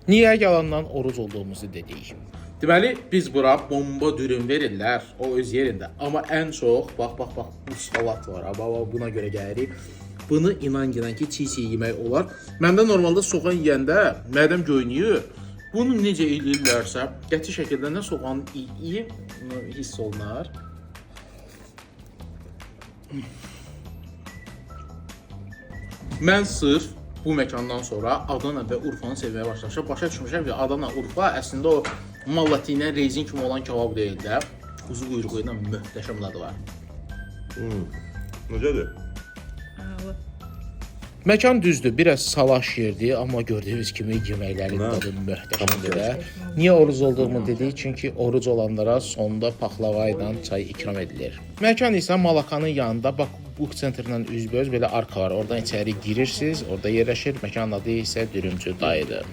Niyə yalandan oruc olduğumuzu dedik. Deməli, biz bura bomba dürüm verirlər, o öz yerində. Amma ən çox, bax, bu salat var, buna görə gəlirik. Bunu inan ki, çiğ yemək olar. Məndə normalda soğan yeyəndə mədəm göynüyür. Bunu necə eləyirlərsə, qəti şəkildə nə soğan iyi hiss olunar. Mən sırf bu məkandan sonra Adana və Urfanı sevməyə başlamışam. Başa düşmüşəm ki, Adana, Urfa əslində o mallati ilə rezin kimi olan kebab deyil də. Kuzu quyruğu ilə möhtəşəm dadı var. Necədir? Məkan düzdür, biraz salaş yerdir, amma gördüyünüz kimi yeməklərin dadı möhtəşəmdir də. Niyə oruc olduğumu dedik? Çünki oruc olanlara sonda paxlava ilə çay ikram edilir. Məkan isə Malakanın yanında, bax, bu sentrdən üzbəüz belə arka var. Oradan içəri girirsiniz, orada yerləşir. Məkanın adı isə Dürümcü Dayıdır.